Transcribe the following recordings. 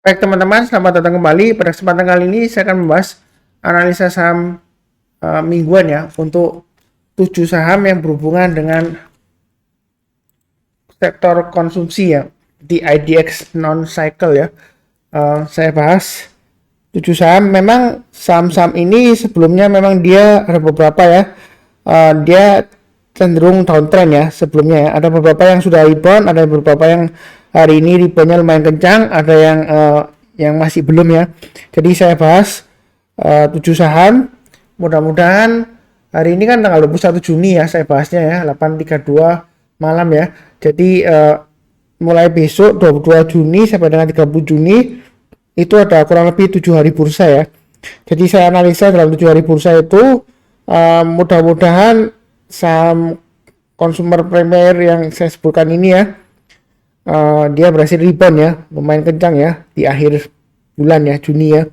Baik teman-teman, selamat datang kembali. Pada kesempatan kali ini saya akan membahas analisa saham mingguan ya untuk 7 saham yang berhubungan dengan sektor konsumsi ya di IDX non cycle ya. Saya bahas 7 saham. Memang saham-saham ini sebelumnya memang dia ada beberapa ya. Dia cenderung downtrend ya sebelumnya ya. Ada beberapa yang sudah rebound, ada beberapa yang hari ini reboundnya lumayan kencang, ada yang masih belum ya. Jadi saya bahas 7 saham. Mudah-mudahan hari ini kan tanggal 21 Juni ya saya bahasnya ya 8.32 malam ya. Jadi mulai besok 22 Juni sampai dengan 30 Juni itu ada kurang lebih 7 hari bursa ya. Jadi saya analisa dalam 7 hari bursa itu mudah-mudahan saham consumer premier yang saya sebutkan ini ya dia berhasil rebound ya, lumayan kencang ya di akhir bulan ya Juni ya.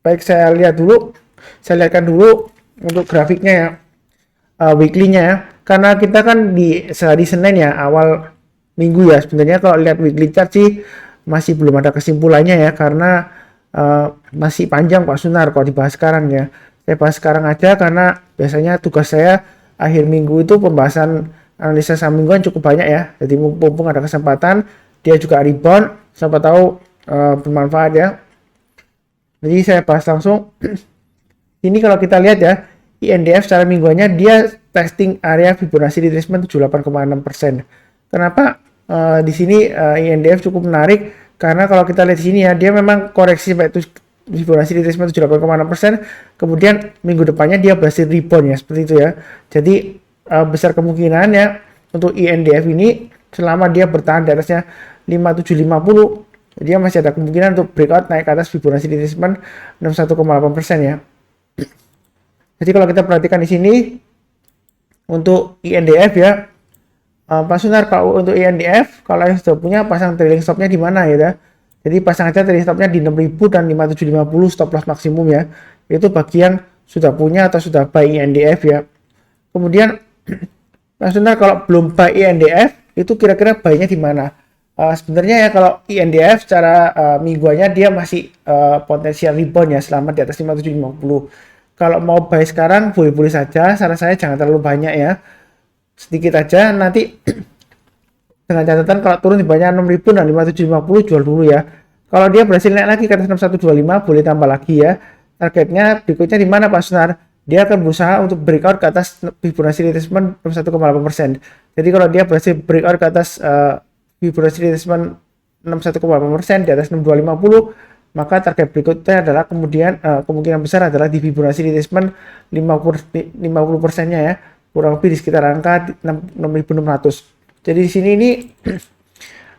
Baik saya lihatkan dulu untuk grafiknya ya, weekly-nya ya. Karena kita kan di sehari Senin ya awal minggu ya, sebenarnya kalau lihat weekly chart sih masih belum ada kesimpulannya ya, karena masih panjang Pak Sunar kalau dibahas sekarang ya. Saya bahas sekarang aja karena biasanya tugas saya akhir minggu itu pembahasan analisa saham mingguan cukup banyak ya. Jadi mumpung ada kesempatan, dia juga rebound, siapa tahu bermanfaat ya. Jadi saya bahas langsung. Ini kalau kita lihat ya, INDF secara mingguannya dia testing area Fibonacci retracement 78,6%. Kenapa di sini INDF cukup menarik? Karena kalau kita lihat di sini ya, dia memang koreksi sampai Fibonacci retracement 78,6%. Kemudian minggu depannya dia berhasil rebound ya, seperti itu ya. Jadi besar kemungkinan ya untuk INDF ini selama dia bertahan di atasnya 5750, dia masih ada kemungkinan untuk breakout naik ke atas Fibonacci retracement 61,8% ya. Jadi kalau kita perhatikan di sini untuk INDF ya, Pak Sunar, kalau untuk INDF kalau yang sudah punya pasang trailing stopnya di mana ya? Jadi pasang aja trailing stopnya di 6000 dan 5750 stop loss maksimum ya. Itu bagi yang sudah punya atau sudah buy INDF ya. Kemudian Pak Sunar, kalau belum buy INDF itu kira-kira buy-nya di mana? Sebenarnya ya kalau INDF secara mingguannya dia masih potensial rebound ya selama di atas 5750. Kalau mau buy sekarang boleh-boleh saja, saran saya jangan terlalu banyak ya, sedikit aja, nanti dengan catatan kalau turun di banyak 6000 dan 5750 jual dulu ya. Kalau dia berhasil naik lagi ke atas 6125 boleh tambah lagi ya. Targetnya berikutnya di mana Pak Sunar? Dia akan berusaha untuk breakout ke atas Fibonacci retracement 61,8%. Jadi kalau dia berhasil breakout ke atas Fibonacci retracement 61,8% di atas 6250, maka target berikutnya adalah kemudian kemungkinan besar adalah di Fibonacci retracement 50%-nya ya, kurang lebih di sekitar angka 6600. Jadi di sini ini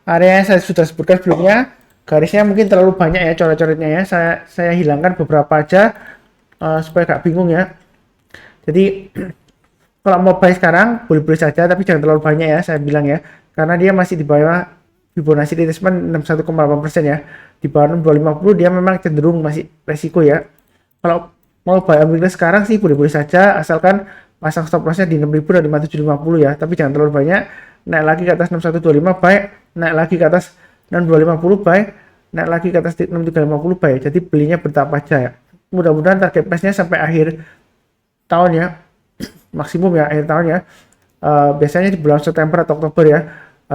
area yang saya sudah sebutkan sebelumnya, garisnya mungkin terlalu banyak ya coret-coretnya ya, saya hilangkan beberapa aja supaya gak bingung ya. Jadi kalau mau buy sekarang boleh-boleh saja, tapi jangan terlalu banyak ya, saya bilang ya, karena dia masih di bawah Fibonacci retracement 61,8% ya. Di bawah 6250 dia memang cenderung masih resiko ya. Kalau mau buy ambil sekarang sih boleh-boleh saja, asalkan pasang stop lossnya di 6000 dan 5750 ya, tapi jangan terlalu banyak. Naik lagi ke atas 6125 buy, naik lagi ke atas 6250 buy, naik lagi ke atas 6350 buy. Jadi belinya bertahap aja ya. Mudah-mudahan target price-nya sampai akhir tahun ya, maksimum ya akhir tahun ya. Biasanya di bulan September atau Oktober ya,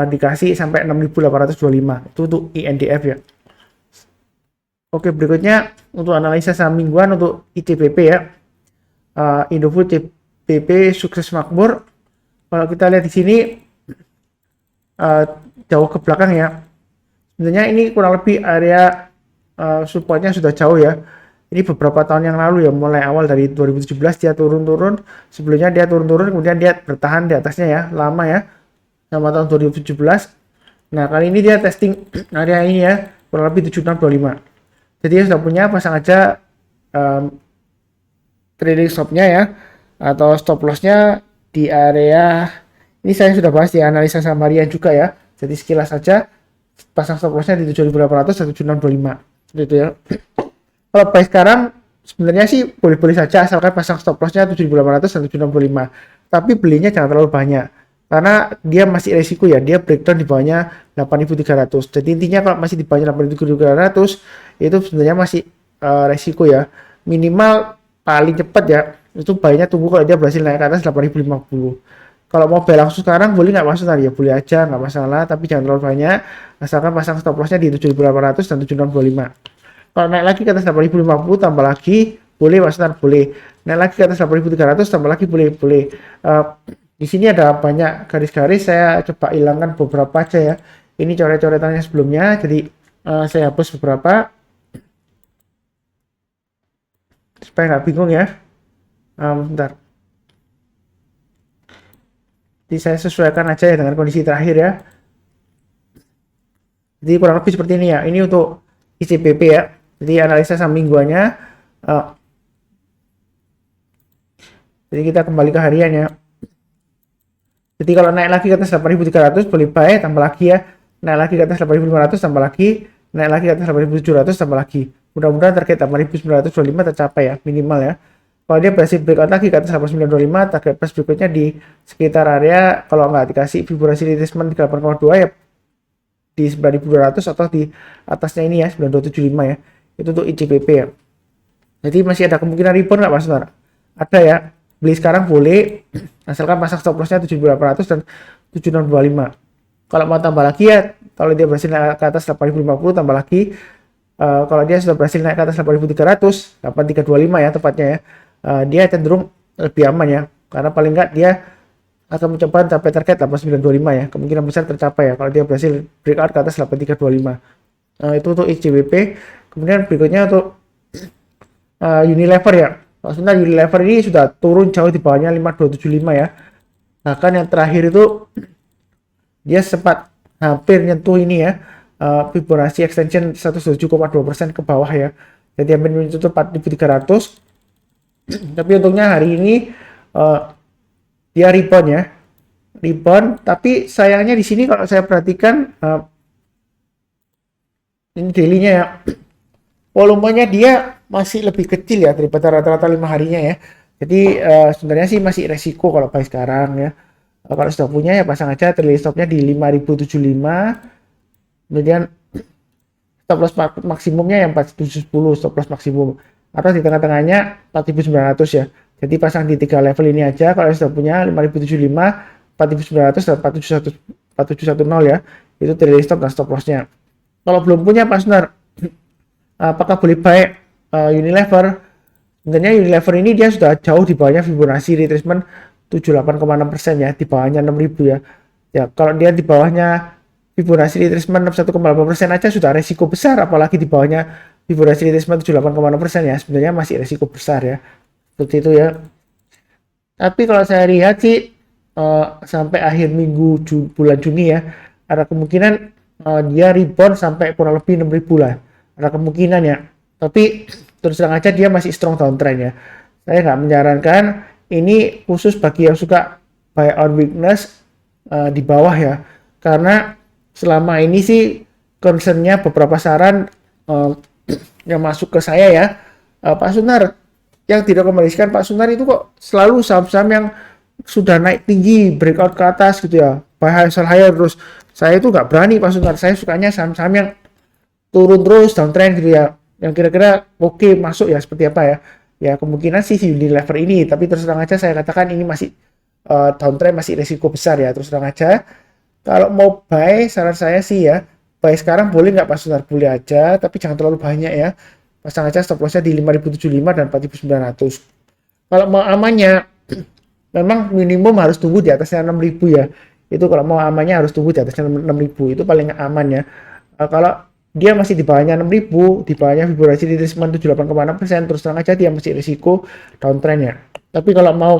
dikasih sampai 6825. Itu untuk INDF ya. Oke, berikutnya untuk analisa saham mingguan untuk ICBP ya. Indofood CBP sukses makmur. Kalau kita lihat di sini jauh ke belakang ya. Sebenarnya ini kurang lebih area supportnya sudah jauh ya. Ini beberapa tahun yang lalu ya, mulai awal dari 2017 dia turun-turun. Sebelumnya dia turun-turun, kemudian dia bertahan di atasnya ya, lama ya, sama tahun 2017. Nah kali ini dia testing area ini ya, kurang lebih 7625. Jadi ya sudah punya, pasang aja trailing stopnya ya, atau stop lossnya di area ini. Saya sudah bahas di analisa saham harian juga ya. Jadi sekilas saja, pasang stop lossnya di 7800 dan 7625 gitu ya. Kalau buy sekarang sebenarnya sih boleh-boleh saja, asalkan pasang stop lossnya 7800 dan 765. Tapi belinya jangan terlalu banyak. karena dia masih resiko ya, dia breakdown di bawahnya 8.300. Jadi intinya kalau masih di bawahnya 8.300 itu sebenarnya masih resiko ya. Minimal paling cepat ya itu baiknya tunggu kalau dia berhasil naik ke atas 8.050. Kalau mau beli langsung sekarang boleh nggak masalah ya, boleh aja nggak masalah, tapi jangan terlalu banyak, asalkan pasang stop lossnya di 7.800 dan 7.625. Kalau naik lagi ke atas 8.050 tambah lagi boleh masalah, boleh naik lagi ke atas 8.300 tambah lagi boleh. Di sini ada banyak garis-garis, saya coba hilangkan beberapa aja ya. Ini coret-coretannya sebelumnya, jadi saya hapus beberapa supaya nggak bingung ya. Bentar. Jadi saya sesuaikan aja ya dengan kondisi terakhir ya. Jadi kurang lebih seperti ini ya. Ini untuk ICBP ya. Jadi analisa saham mingguannya. Jadi kita kembali ke harian ya. Jadi kalau naik lagi ke atas 8.300 boleh buy, tambah lagi ya. Naik lagi ke atas 8.500 tambah lagi. Naik lagi ke atas 8.700 tambah lagi. Mudah-mudahan target 8.925 tercapai ya, minimal ya. Kalau dia berhasil breakout lagi ke atas 8.925, target price berikutnya di sekitar area, kalau nggak dikasih Fibonacci retracement 8,2 ya di 9.200 atau di atasnya ini ya 9.275 ya. Itu untuk ICBP ya. Jadi masih ada kemungkinan rebound nggak Mas Nar? Ada ya. Beli sekarang boleh, asalkan pasang stop lossnya 7.800 dan 7.625. Kalau mau tambah lagi ya, kalau dia berhasil naik ke atas 8.050 tambah lagi. Kalau dia sudah berhasil naik ke atas 8.300, 8.325 ya tepatnya ya, dia cenderung lebih aman ya, karena paling nggak dia akan mencoba mencapai target 8.925 ya, kemungkinan besar tercapai ya kalau dia berhasil breakout ke atas 8.325. Itu untuk ICBP. Kemudian berikutnya untuk Unilever ya. Sebenarnya Unilever ini sudah turun jauh di bawahnya 5275 ya. Bahkan yang terakhir itu dia sempat hampir nyentuh ini ya, Fibonacci extension 107,2% ke bawah ya. Jadi hampir menyentuh 4.300. Tapi untungnya hari ini dia rebound ya. Rebound, tapi sayangnya di sini kalau saya perhatikan ini daily-nya ya. Volumenya dia masih lebih kecil ya daripada rata-rata 5 harinya ya. Jadi sebenarnya sih masih resiko kalau buy sekarang ya. Kalau sudah punya ya pasang aja, trailing stopnya di 5.075. Kemudian stop loss maksimumnya yang 4.710 stop loss maksimum. Atau di tengah-tengahnya 4.900 ya. Jadi pasang di 3 level ini aja. Kalau sudah punya 5.075, 4.900 dan 4.710 ya. Itu trailing stop dan stop lossnya. Kalau belum punya partner, apakah boleh buy Unilever? Sebenarnya Unilever ini dia sudah jauh di bawahnya Fibonacci retracement 78,6% ya, di bawahnya 6.000 ya. Ya, kalau dia di bawahnya Fibonacci retracement 61,8% aja sudah resiko besar, apalagi di bawahnya Fibonacci retracement 78,6% ya, sebenarnya masih resiko besar ya. Seperti itu ya. Tapi kalau saya lihat sih sampai akhir minggu bulan Juni ya, ada kemungkinan dia rebound sampai kurang lebih 6.000 lah. Ada kemungkinan ya. Tapi terus terang aja dia masih strong downtrend ya. Saya nggak menyarankan, ini khusus bagi yang suka buy on weakness di bawah ya. Karena selama ini sih concernnya beberapa saran yang masuk ke saya ya, Pak Sunar, yang direkomendasikan Pak Sunar itu kok selalu saham-saham yang sudah naik tinggi, breakout ke atas gitu ya, buy sell higher terus. Saya itu nggak berani Pak Sunar, saya sukanya saham-saham yang turun terus downtrend gitu ya, yang kira-kira oke masuk ya, seperti apa ya. Ya kemungkinan sih si Unilever ini, tapi terus terang aja saya katakan ini masih downtrend, masih resiko besar ya, terus terang aja. Kalau mau buy, saran saya sih ya, buy sekarang boleh nggak Pak Sunar? Boleh aja, tapi jangan terlalu banyak ya. Pasang aja stop lossnya di 5.075 dan 4.900. Kalau mau amannya, memang minimum harus tunggu di atasnya 6.000 ya. Itu kalau mau amannya harus tunggu di atasnya 6.000, itu paling aman ya. Kalau dia masih di bawahnya 6.000, di bawahnya Fibonacci retracement 78,6%, terus terang aja dia masih risiko downtrend ya. Tapi kalau mau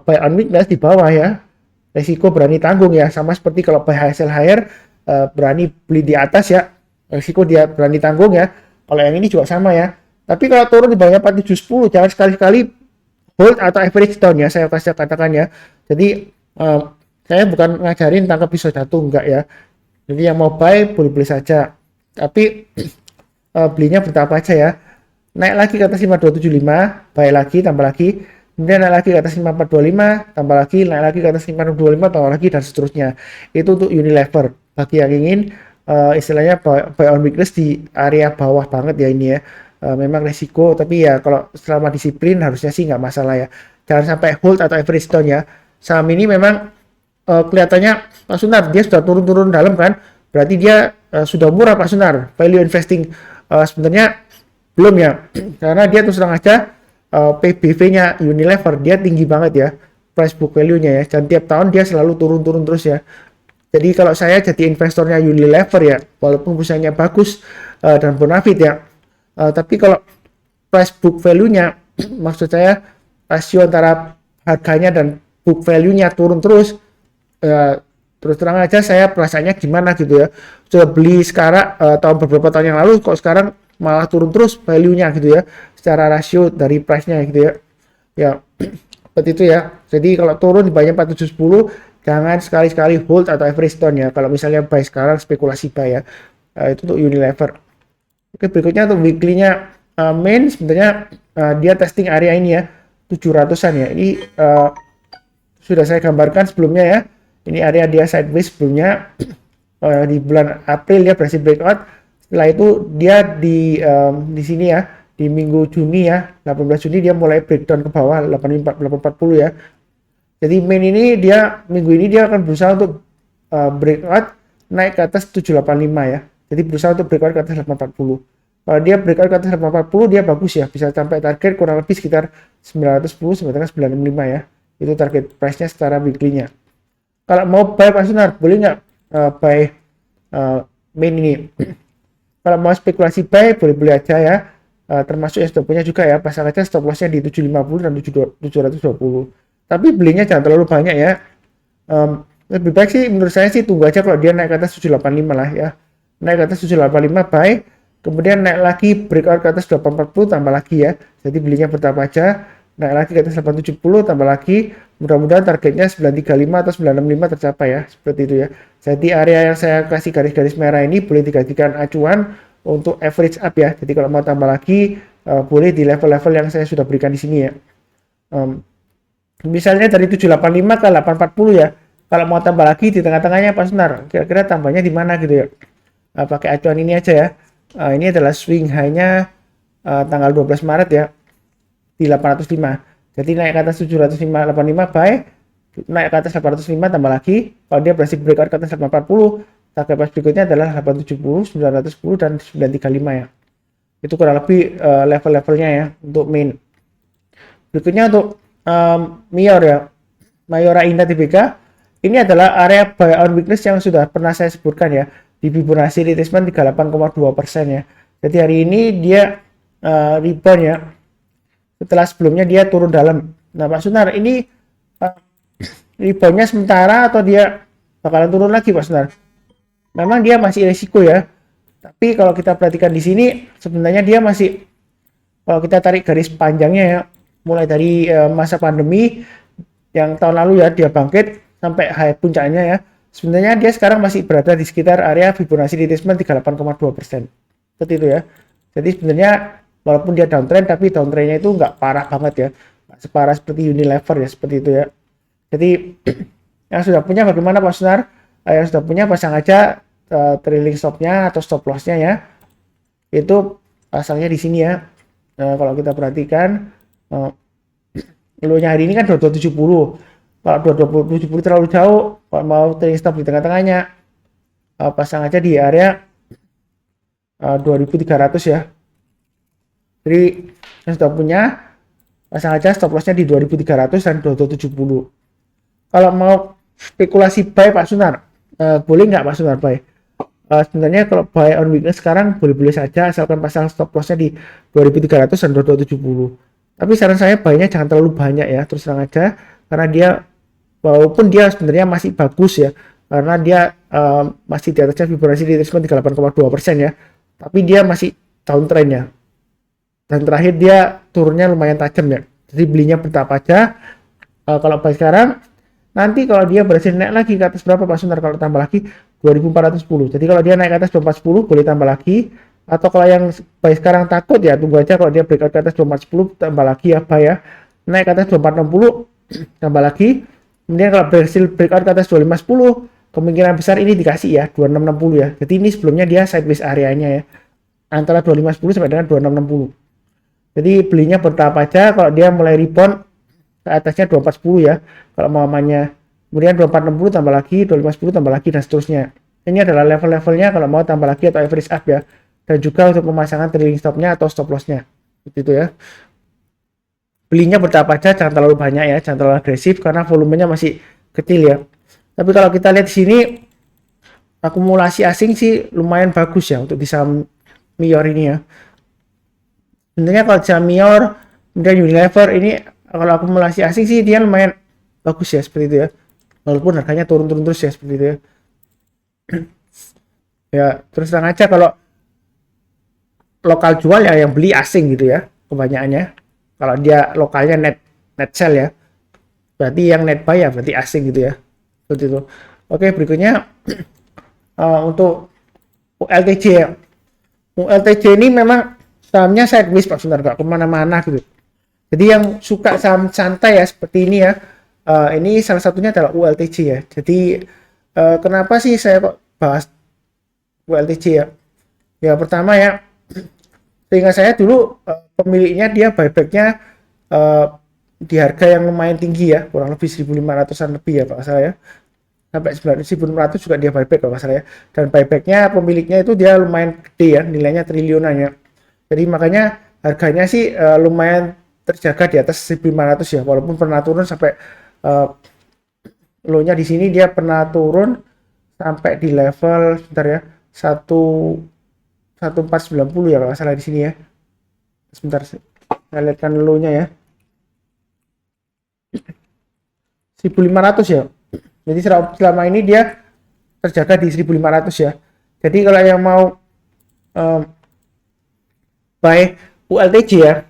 buy on weakness di bawah ya, risiko berani tanggung ya, sama seperti kalau buy high sell higher, berani beli di atas ya, risiko dia berani tanggung ya. Kalau yang ini juga sama ya. Tapi kalau turun di bawahnya 4.710, jangan sekali-kali hold atau average down ya, saya kasih katakan ya. Jadi saya bukan ngajarin tangkap pisau jatuh, enggak ya. Jadi yang mau buy boleh beli saja, tapi belinya bertahap aja ya. Naik lagi ke atas 5.275, buy lagi, tambah lagi. kemudian naik lagi ke atas 5425, tambah lagi, naik lagi ke atas 5625, tambah lagi, dan seterusnya. Itu untuk Unilever. Bagi yang ingin istilahnya buy on weakness di area bawah banget ya ini ya. Memang resiko, tapi ya kalau selama disiplin harusnya sih nggak masalah ya. Jangan sampai hold atau average down ya. Saham ini memang kelihatannya Pak Sunar dia sudah turun-turun dalam kan, berarti dia sudah murah Pak Sunar. Value investing sebenarnya belum ya, karena dia terus terang aja PBV-nya Unilever dia tinggi banget ya, price book value-nya ya, dan tiap tahun dia selalu turun-turun terus ya. Jadi kalau saya jadi investornya Unilever ya, walaupun perusahaannya bagus dan bonafit ya, tapi kalau price book value-nya, maksud saya rasio antara harganya dan book value-nya turun terus, terus terang aja saya perasaannya gimana gitu ya. Sudah beli sekarang tahun beberapa tahun yang lalu, kok sekarang malah turun terus value-nya gitu ya, secara rasio dari price-nya gitu ya. Ya, seperti itu ya. Jadi kalau turun di bawahnya 4710, jangan sekali-sekali hold atau average down ya. Kalau misalnya buy sekarang spekulasi buy ya. Itu untuk Unilever. Oke, berikutnya untuk weekly-nya main sebenarnya dia testing area ini ya, 700-an ya. Ini sudah saya gambarkan sebelumnya ya. Ini area dia sideways sebelumnya di bulan April dia berhasil breakout. Setelah itu dia di sini ya, di minggu Juni ya, 18 Juni dia mulai breakdown ke bawah 840 ya. Jadi main ini dia minggu ini dia akan berusaha untuk breakout naik ke atas 785 ya. Jadi berusaha untuk breakout ke atas 840. Kalau dia breakout ke atas 840 dia bagus ya, bisa sampai target kurang lebih sekitar 910 sampai dengan 965 ya. Itu target price-nya secara weekly-nya. Kalau mau buy Pak Sunar, boleh nggak buy main ini? Kalau mau spekulasi buy, boleh-boleh aja ya. Termasuk yang sudah punya juga ya, pasang aja stop loss-nya di 750 dan 720. Tapi belinya jangan terlalu banyak ya. Lebih baik sih menurut saya sih tunggu aja kalau dia naik ke atas 785 lah ya. Naik ke atas 785 buy, kemudian naik lagi breakout ke atas 840 tambah lagi ya. Jadi belinya bertahap aja, naik lagi ke atas 870 tambah lagi. Mudah-mudahan targetnya 935 atau 965 tercapai ya, seperti itu ya. Jadi area yang saya kasih garis-garis merah ini boleh dijadikan acuan untuk average up ya. Jadi kalau mau tambah lagi boleh di level-level yang saya sudah berikan di sini ya. Misalnya dari 785 ke 840 ya. Kalau mau tambah lagi di tengah-tengahnya Pak Sunar, kira-kira tambahnya di mana gitu ya. Pakai acuan ini aja ya. Ini adalah swing high-nya tanggal 12 Maret ya, di 805. Jadi naik ke atas 785 buy, naik ke atas 805 tambah lagi. Kalau dia berhasil breakout ke atas 840, target price berikutnya adalah 870, 910 dan 935 ya. Itu kurang lebih level-levelnya ya untuk main. Berikutnya untuk Mior ya, Mayora Indah Tbk. Ini adalah area buy on weakness yang sudah pernah saya sebutkan ya, di Fibonacci retracement 38,2% ya. Jadi hari ini dia rebound ya, setelah sebelumnya dia turun dalam. Nah Pak Sunar, ini reboundnya sementara atau dia bakalan turun lagi Pak Sunar? Memang dia masih risiko ya, tapi kalau kita perhatikan di sini sebenarnya dia masih, kalau kita tarik garis panjangnya ya, mulai dari masa pandemi yang tahun lalu ya dia bangkit sampai high puncaknya ya, sebenarnya dia sekarang masih berada di sekitar area Fibonacci retracement 38,2%. Seperti itu ya. Jadi sebenarnya walaupun dia downtrend, tapi downtrendnya itu nggak parah banget ya, nggak separah seperti Unilever ya, seperti itu ya. Jadi yang sudah punya bagaimana Pak Sunar? Yang sudah punya pasang aja trailing stopnya atau stop lossnya ya, itu pasangnya di sini ya. Kalau kita perhatikan low-nya hari ini kan 2270. Kalau 2270 terlalu jauh, kalau mau trailing stop di tengah-tengahnya, pasang aja di area 2300 ya. Jadi yang sudah punya pasang aja stop lossnya di 2300 dan 2270. Kalau mau spekulasi buy Pak Sunar, boleh nggak Pak Sunar buy? Sebenarnya kalau buy on weakness sekarang boleh-boleh saja, asalkan pasang stop lossnya di 2300 dan 2270. Tapi saran saya buy-nya jangan terlalu banyak ya, terus terang aja, karena dia walaupun dia sebenarnya masih bagus ya, karena dia masih di atasnya Fibonacci retracement 38,2% ya, tapi dia masih downtrend ya, dan terakhir dia turunnya lumayan tajam ya. Jadi belinya bertahap aja. Kalau buy sekarang, nanti kalau dia berhasil naik lagi ke atas berapa Pak Sunar, kalau tambah lagi 2410. Jadi kalau dia naik ke atas 2410 boleh tambah lagi, atau kalau yang buy sekarang takut ya tunggu aja, kalau dia breakout ke atas 2410 tambah lagi ya buy ya. naik ke atas 2460 tambah lagi, kemudian kalau berhasil breakout ke atas 2510 kemungkinan besar ini dikasih ya 2660 ya. Jadi ini sebelumnya dia sideways areanya ya antara 2510 sampai dengan 2660. Jadi belinya bertahap aja. Kalau dia mulai rebound ke atasnya 2410 ya kalau mau amannya, kemudian 2460 tambah lagi, 2510 tambah lagi, dan seterusnya. Ini adalah level-levelnya kalau mau tambah lagi atau average up ya, dan juga untuk pemasangan trailing stopnya atau stop lossnya gitu ya. Belinya bertahap aja, jangan terlalu banyak ya, jangan terlalu agresif karena volumenya masih kecil ya. Tapi kalau kita lihat di sini akumulasi asing sih lumayan bagus ya untuk di saham Mior ini ya. Sebenarnya kalau saham Mior kemudian Unilever ini kalau akumulasi asing sih dia lumayan bagus ya seperti itu ya. Walaupun harganya turun-turun terus ya seperti itu ya. Ya terus terang aja kalau lokal jual ya yang beli asing gitu ya kebanyakannya. Kalau dia lokalnya net sell ya, berarti yang net buy ya berarti asing gitu ya. Seperti itu. Oke, berikutnya untuk ULTJ ya. ULTJ ini memang sahamnya sideways Pak, sebentar nggak kemana-mana gitu. Jadi yang suka saham santai ya seperti ini ya, ini salah satunya adalah ULTJ ya. Jadi kenapa sih saya kok bahas ULTJ ya? Ya pertama ya, sehingga saya dulu pemiliknya dia buybacknya di harga yang lumayan tinggi ya, kurang lebih 1.500-an lebih ya Pak saya ya. Sampai 1.600 juga dia buyback kalau nggak salah ya. Dan buybacknya pemiliknya itu dia lumayan gede ya, nilainya triliunan ya. Jadi makanya harganya sih lumayan terjaga di atas 1.500 ya, walaupun pernah turun sampai low-nya di sini dia pernah turun sampai di level sebentar ya 1490 ya kalau nggak salah di sini ya. Sebentar saya lihatkan low-nya ya. 1.500 ya. Jadi selama ini dia terjaga di 1.500 ya. Jadi kalau yang mau buy ULTJ ya,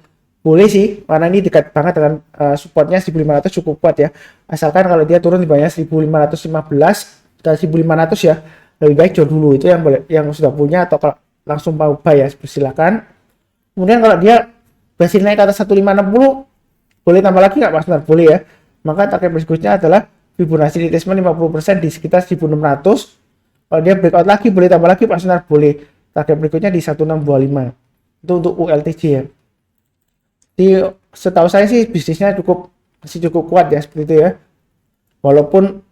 boleh sih, karena ini dekat banget dengan supportnya 1.500 cukup kuat ya. Asalkan kalau dia turun di bawahnya 1.515 dan 1.500 ya, lebih baik jual dulu. Itu yang boleh, yang sudah punya atau kalau langsung mau buy ya, silakan. Kemudian kalau dia berhasil naik ke atas 1.560, boleh tambah lagi nggak Mas? Boleh ya. Maka target berikutnya adalah Fibonacci retracement 50% di sekitar 1.600. Kalau dia breakout lagi boleh tambah lagi Pak Sunar, boleh. Target berikutnya di 1625. Itu untuk ULTJ ya. Di setahu saya sih bisnisnya masih cukup kuat ya seperti itu ya. Walaupun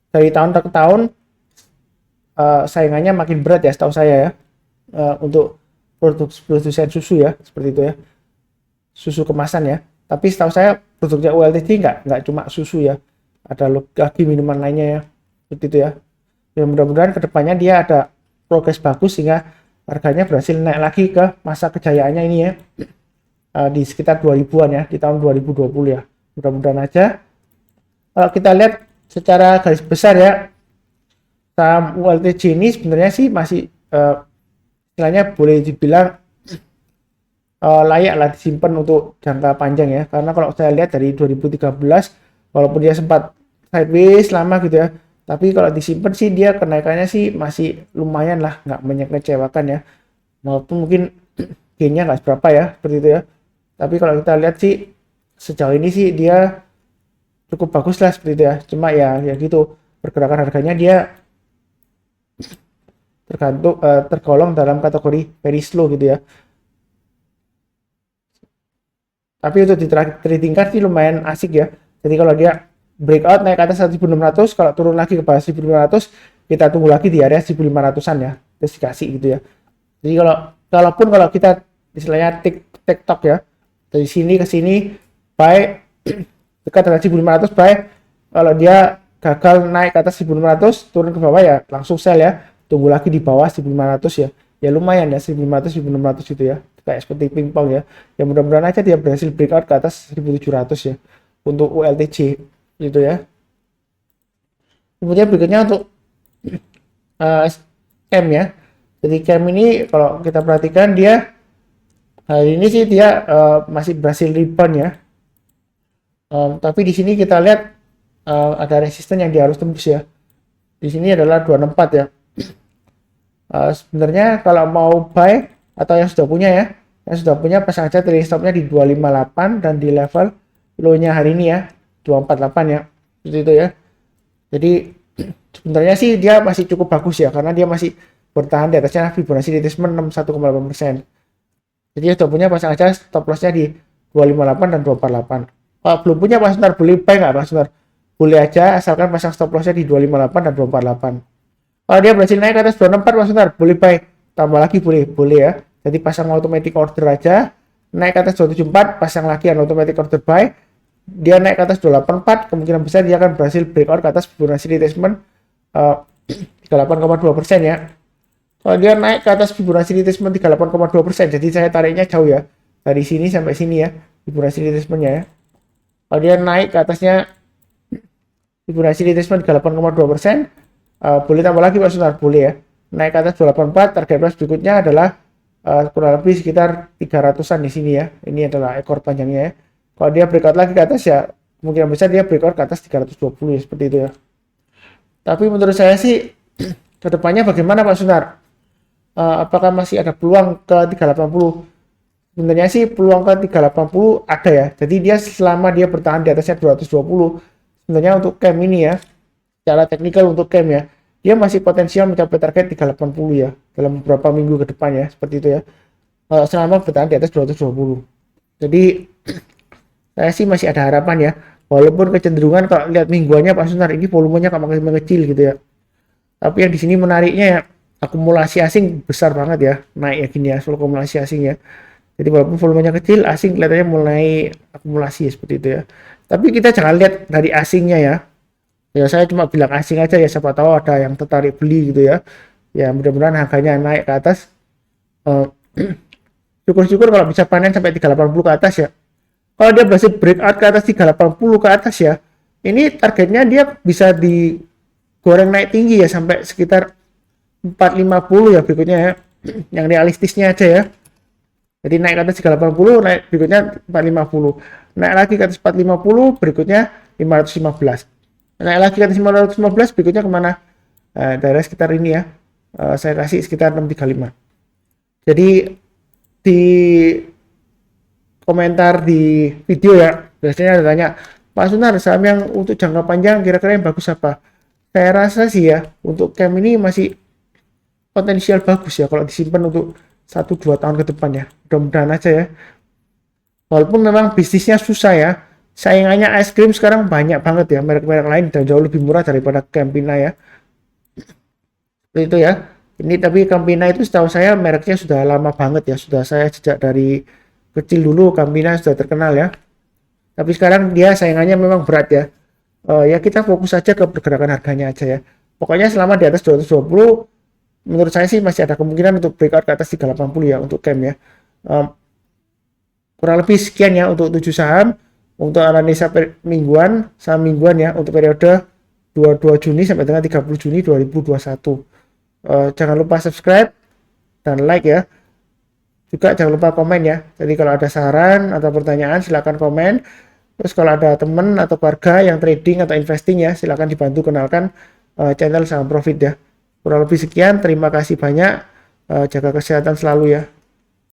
dari tahun ke tahun saingannya makin berat ya setahu saya ya. Untuk produsen susu ya seperti itu ya. Susu kemasan ya. Tapi setahu saya produknya ULTJ nggak cuma susu ya. Ada lagi minuman lainnya ya seperti itu ya. Dan mudah-mudahan kedepannya dia ada progres bagus sehingga harganya berhasil naik lagi ke masa kejayaannya ini ya, di sekitar 2000-an ya, di tahun 2020 ya. Mudah-mudahan aja. Kalau kita lihat secara garis besar ya, saham ULTJ ini sebenarnya sih masih istilahnya boleh dibilang layak lah disimpan untuk jangka panjang ya. Karena kalau saya lihat dari 2013 walaupun dia sempat sideways lama gitu ya, tapi kalau disimpan sih dia kenaikannya sih masih lumayan lah, nggak mengecewakan ya, walaupun mungkin gainnya nggak seberapa ya seperti itu ya. Tapi kalau kita lihat sih sejauh ini sih dia cukup bagus lah seperti itu ya. Cuma ya gitu, pergerakan harganya dia tergolong dalam kategori very slow gitu ya. Tapi untuk di trading card sih lumayan asik ya. Jadi kalau dia breakout naik ke atas 1.600, kalau turun lagi ke bawah 1.500, kita tunggu lagi di area 1.500-an ya, terus dikasih gitu ya. Jadi kalau kita istilahnya TikTok ya, dari sini ke sini buy dekat dengan 1.500 buy, kalau dia gagal naik ke atas 1.500 turun ke bawah ya langsung sell ya, tunggu lagi di bawah 1.500 ya. Ya lumayan ya 1.500 1.600 gitu ya, kayak seperti pingpong ya. Ya mudah-mudahan aja dia berhasil breakout ke atas 1.700 ya untuk ULTJ gitu ya. Kemudian berikutnya untuk CAM ya. Jadi CAM ini kalau kita perhatikan dia hari ini sih dia masih berhasil rebound ya. Tapi di sini kita lihat ada resisten yang dia harus tembus ya. Di sini adalah 264 ya. Sebenarnya kalau mau buy atau yang sudah punya ya, yang sudah punya pasang aja trailing stopnya di 258 dan di level low-nya hari ini ya, 248 ya, seperti itu ya. Jadi sebenarnya sih dia masih cukup bagus ya, karena dia masih bertahan di atasnya Fibonacci retracement 61,8%. Jadi sudah punya, pasang aja stop lossnya di 258 dan 248. Kalau belum punya Mas Sunar, boleh buy nggak Mas Sunar? Boleh aja, asalkan pasang stop lossnya di 258 dan 248. Kalau dia berhasil naik ke atas 264 Mas Sunar, boleh buy. Tambah lagi boleh ya. Jadi pasang automatic order aja, naik ke atas 274, pasang lagi automatic order buy. Dia naik ke atas 284, kemungkinan besar dia akan berhasil breakout ke atas Fibonacci retracement 38,2% ya. Kalau dia naik ke atas Fibonacci retracement 38,2%, jadi saya tariknya jauh ya, dari sini sampai sini ya Fibonacci retracementnya ya. Kalau dia naik ke atasnya Fibonacci retracement 38,2%, boleh tambah lagi Pak Sunar, boleh ya. Naik ke atas 284, target price berikutnya adalah kurang lebih sekitar 300-an di sini ya. Ini adalah ekor panjangnya ya. Kalau dia breakout lagi ke atas ya, kemungkinan besar dia breakout ke atas 320 ya, seperti itu ya. Tapi menurut saya sih kedepannya bagaimana Pak Sunar? Apakah masih ada peluang ke 380? Sebenarnya sih peluang ke 380 ada ya. Jadi dia selama dia bertahan di atasnya 220, sebenarnya untuk cam ini ya, secara teknikal untuk cam ya, dia masih potensial mencapai target 380 ya dalam beberapa minggu ke depan ya, seperti itu ya. Selama bertahan di atas 220. Jadi saya sih masih ada harapan ya. Walaupun kecenderungan kalau lihat mingguannya Pak Sunar, ini volumenya makin mengecil gitu ya. Tapi yang di sini menariknya ya, akumulasi asing besar banget ya, naik ya gini ya, akumulasi asing ya. Jadi walaupun volumenya kecil, asing kelihatannya mulai akumulasi ya, seperti itu ya. Tapi kita jangan lihat dari asingnya ya. Ya saya cuma bilang asing aja ya, siapa tahu ada yang tertarik beli gitu ya. Ya mudah-mudahan harganya naik ke atas. Syukur-syukur kalau bisa panen sampai 380 ke atas ya. Kalau dia berhasil breakout ke atas 380 ke atas ya, ini targetnya dia bisa digoreng naik tinggi ya sampai sekitar 450 ya berikutnya ya. Yang realistisnya aja ya. Jadi naik ke atas 380, naik berikutnya 450. Naik lagi ke atas 450, berikutnya 515. Naik lagi ke atas 515, berikutnya kemana? Daerah sekitar ini ya. Saya kasih sekitar 635. Jadi di komentar di video ya, biasanya ada tanya, Pak Sunar, saham yang untuk jangka panjang kira-kira yang bagus apa? Saya rasa sih ya, untuk cam ini masih potensial bagus ya kalau disimpan untuk 1-2 tahun ke depan ya. Mudah-mudahan aja ya. Walaupun memang bisnisnya susah ya. Saingannya es krim sekarang banyak banget ya. Merek-merek lain dan jauh lebih murah daripada Campina ya. Seperti itu ya. Ini tapi Campina itu setahu saya mereknya sudah lama banget ya. Sudah saya sejak dari kecil dulu Campina sudah terkenal ya. Tapi sekarang dia saingannya memang berat ya. Ya kita fokus aja ke pergerakan harganya aja ya. Pokoknya selama di atas 220, menurut saya sih masih ada kemungkinan untuk breakout ke atas 380 ya untuk cam ya. Kurang lebih sekian ya untuk 7 saham untuk analisa mingguan, saham mingguan ya untuk periode 22 Juni sampai dengan 30 Juni 2021. Jangan lupa subscribe dan like ya. Juga jangan lupa komen ya. Jadi kalau ada saran atau pertanyaan silahkan komen. Terus kalau ada teman atau keluarga yang trading atau investing ya, silahkan dibantu kenalkan channel Saham Profit ya. Kurang lebih sekian, terima kasih banyak, jaga kesehatan selalu ya.